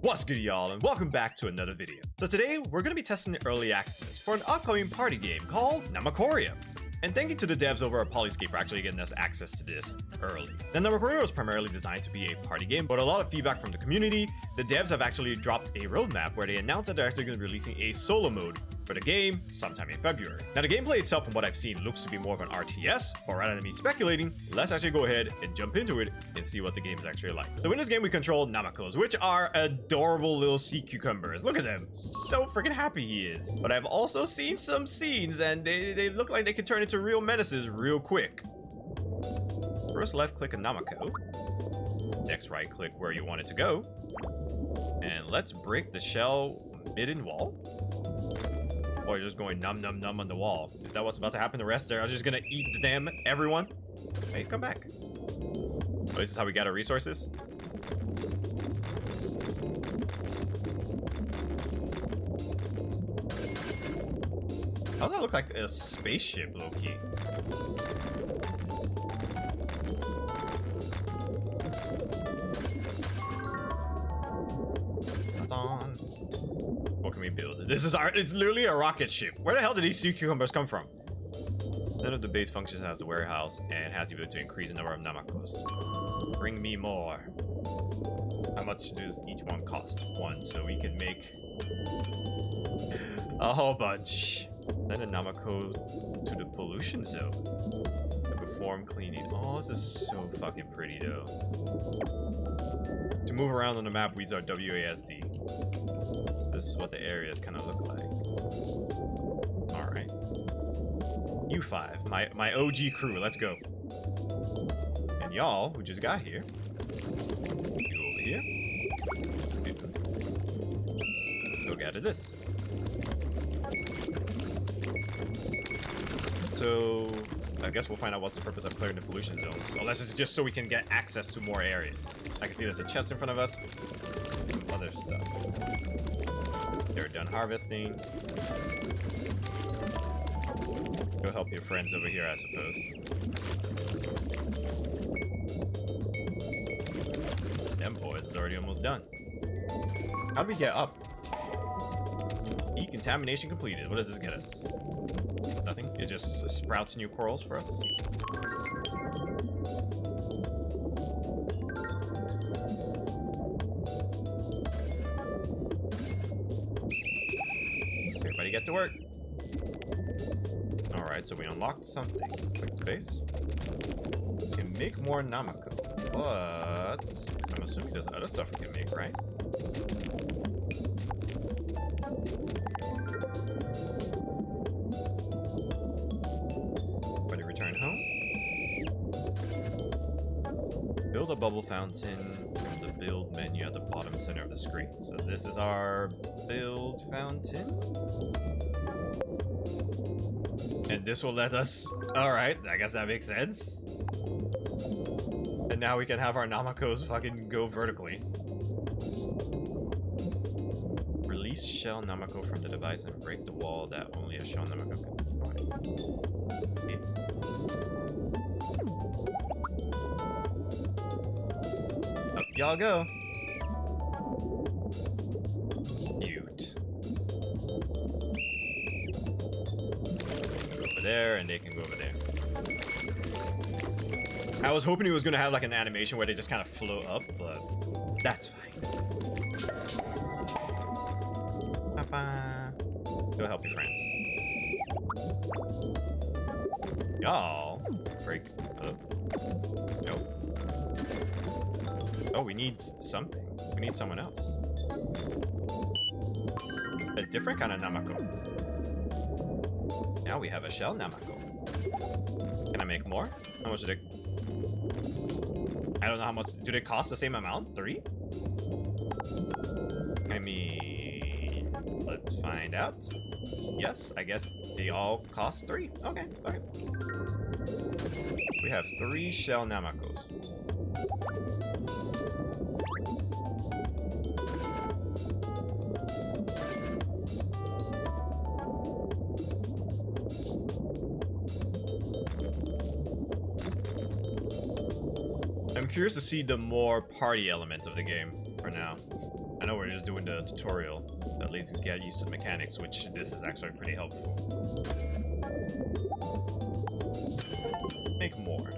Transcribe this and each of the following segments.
What's good, y'all, and welcome back to another video. So today, we're going to be testing early access for an upcoming party game called Namakorium. And thank you to the devs over at Polyscape for actually getting us access to this early. Now, Namakorium was primarily designed to be a party game, but a lot of feedback from the community, the devs have actually dropped a roadmap where they announced that they're actually going to be releasing a solo mode for the game sometime in February. Now, the gameplay itself, from what I've seen, looks to be more of an RTS, but rather than me speculating, let's actually go ahead and jump into it and see what the game is actually like. So in this game, we control Namakos, which are adorable little sea cucumbers. Look at them. So freaking happy he is. But I've also seen some scenes, and they look like they can turn into real menaces real quick. First left click a Namako. Next right click where you want it to go. And let's break the shell midden wall. Or you're just going num num num on the wall. Is that what's about to happen? The rest are just gonna eat the damn everyone? Hey, come back. Oh, this is how we got our resources? How does that look like a spaceship, low-key? What can we build? This is it's literally a rocket ship. Where the hell did these sea cucumbers come from? None of the base functions has the warehouse and has the ability to increase the number of Namakos. Bring me more. How much does each one cost? 1, so we can make a whole bunch. Send a Namako to the pollution zone to perform cleaning. Oh, this is so fucking pretty though. To move around on the map, we use our WASD. This is what the areas kind of look like. Alright. U5, my OG crew, let's go. And y'all, who just got here, go over here. Go gather this. So, I guess we'll find out what's the purpose of clearing the pollution zones. Unless it's just so we can get access to more areas. I can see there's a chest in front of us. Some other stuff. They're done harvesting. Go help your friends over here, I suppose. Them boys is already almost done. How'd we get up? Decontamination completed. What does this get us? Nothing. It just sprouts new corals for us to see. Everybody get to work. Alright, so we unlocked something. Click space. We can make more Namako. But I'm assuming there's other stuff we can make, right? Build a bubble fountain from the build menu at the bottom center of the screen. So this is our build fountain. And this will let us... Alright, I guess that makes sense. And now we can have our Namakos fucking go vertically. Release shell Namako from the device and break the wall that only a shell Namako can provide. Yeah. Up y'all go. Cute. They can go over there, and they can go over there. I was hoping it was gonna have like an animation where they just kind of float up, but that's fine. Bye-bye. Go help your friends. Y'all break up. Nope. Oh, we need something. We need someone else. A different kind of Namako. Now we have a shell Namako. Can I make more? How much do they... I don't know how much... Do they cost the same amount? 3? I mean... Let's find out. Yes, I guess they all cost 3. Okay, okay. We have 3 shell Namakos. I'm curious to see the more party element of the game for now. I know we're just doing the tutorial, so at least get used to the mechanics, which this is actually pretty helpful. Make more.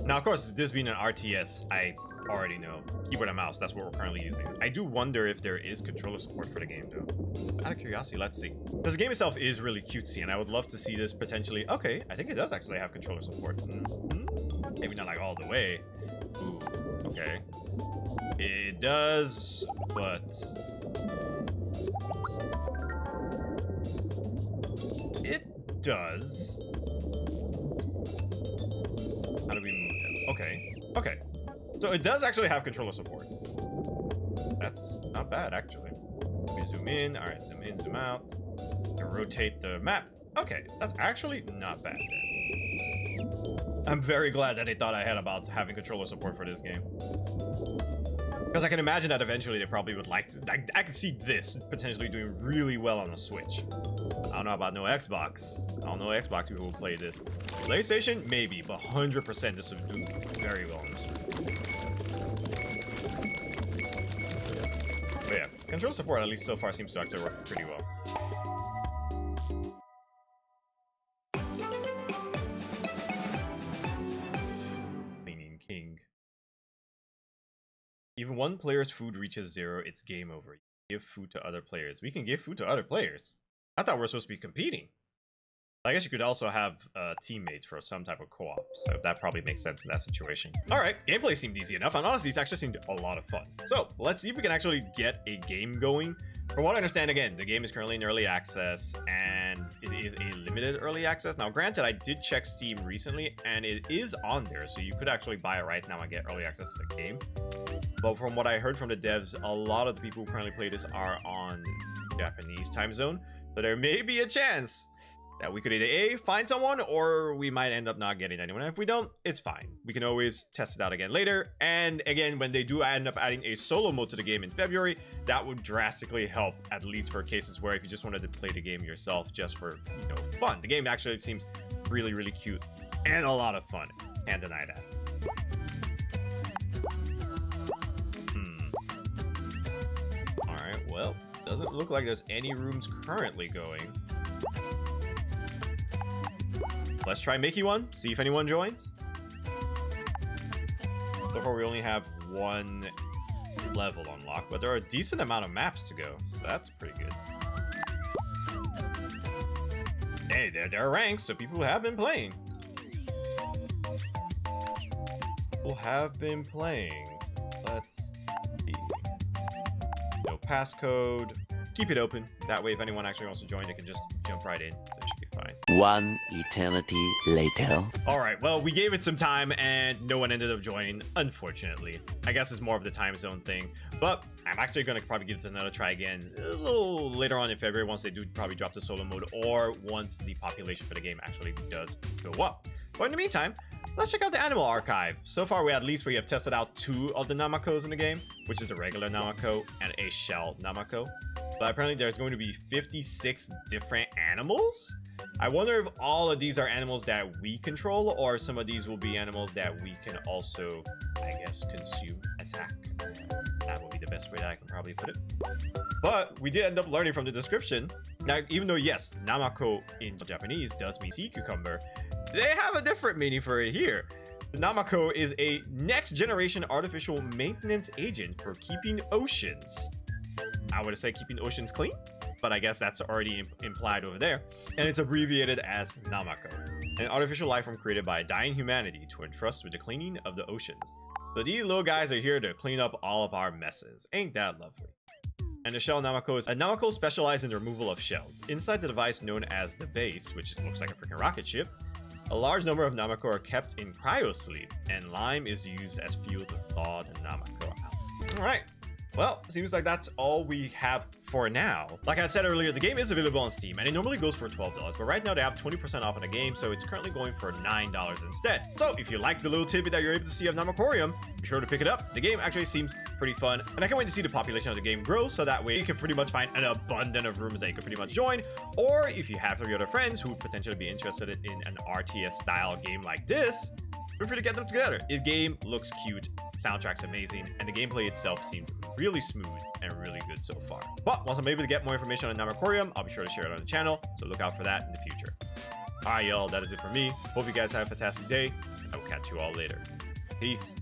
Now, of course, this being an RTS, I already know. Keyboard and mouse, that's what we're currently using. I do wonder if there is controller support for the game, though. Out of curiosity, let's see. Because the game itself is really cutesy, and I would love to see this potentially... Okay, I think it does actually have controller support. Maybe not like all the way. Ooh, okay. It does, but... It does. How do we move them? Okay. Okay. So it does actually have controller support. That's not bad, actually. We zoom in. All right, zoom in, zoom out. And rotate the map. Okay, that's actually not bad then. I'm very glad that they thought ahead about having controller support for this game. Because I can imagine that eventually they probably would like to... I could see this potentially doing really well on the Switch. I don't know about no Xbox. I don't know Xbox people will play this. PlayStation, maybe, but 100% this would do very well on the Switch. But yeah, control support at least so far seems to actually work pretty well. Cleaning King. Even one player's food reaches 0, it's game over. You give food to other players. We can give food to other players. I thought we were supposed to be competing. I guess you could also have teammates for some type of co-op, so that probably makes sense in that situation. All right, gameplay seemed easy enough, and honestly, it actually seemed a lot of fun. So let's see if we can actually get a game going. From what I understand, again, the game is currently in early access, and it is a limited early access. Now, granted, I did check Steam recently, and it is on there, so you could actually buy it right now and get early access to the game. But from what I heard from the devs, a lot of the people who currently play this are on Japanese time zone, so there may be a chance that we could either A, find someone, or we might end up not getting anyone. And if we don't, it's fine. We can always test it out again later. And again, when they do end up adding a solo mode to the game in February, that would drastically help, at least for cases where if you just wanted to play the game yourself just for, you know, fun. The game actually seems really, really cute and a lot of fun. Can't deny that. All right, well, doesn't look like there's any rooms currently going. Let's try making one, see if anyone joins. So far, we only have one level unlocked, but there are a decent amount of maps to go, so that's pretty good. Hey, there are ranks, so people have been playing. People have been playing. So let's see. No passcode. Keep it open. That way, if anyone actually wants to join, they can just jump right in. So it should be fine. One eternity later. All right, well, we gave it some time and no one ended up joining, unfortunately. I guess it's more of the time zone thing, but I'm actually going to probably give this another try again a little later on in February once they do probably drop the solo mode or once the population for the game actually does go up. But in the meantime, let's check out the animal archive. So far, we have tested out 2 of the Namakos in the game, which is the regular Namako and a shell Namako. But apparently there's going to be 56 different animals. I wonder if all of these are animals that we control, or some of these will be animals that we can also, I guess, consume, attack. That would be the best way that I can probably put it. But we did end up learning from the description. Now, even though, yes, Namako in Japanese does mean sea cucumber, they have a different meaning for it here. The Namako is a next-generation artificial maintenance agent for keeping oceans. I would say keeping oceans clean, but I guess that's already implied over there. And it's abbreviated as Namako, an artificial life form created by dying humanity to entrust with the cleaning of the oceans. So these little guys are here to clean up all of our messes. Ain't that lovely? And the shell Namako is a Namako specialized in the removal of shells. Inside the device known as the base, which looks like a freaking rocket ship, a large number of Namako are kept in cryosleep, and lime is used as fuel to thaw the Namako out. All right. Well, seems like that's all we have for now. Like I said earlier, the game is available on Steam, and it normally goes for $12, but right now they have 20% off on the game, so it's currently going for $9 instead. So if you like the little tidbit that you're able to see of Namakorium, be sure to pick it up. The game actually seems pretty fun, and I can't wait to see the population of the game grow, so that way you can pretty much find an abundance of rooms that you can pretty much join. Or if you have 3 other friends who would potentially be interested in an RTS style game like this, feel free to get them together. The game looks cute, soundtrack's amazing, and the gameplay itself seemed really smooth and really good so far. But once I'm able to get more information on Namakorium, I'll be sure to share it on the channel, so look out for that in the future. Alright y'all, that is it for me. Hope you guys have a fantastic day. I will catch you all later. Peace.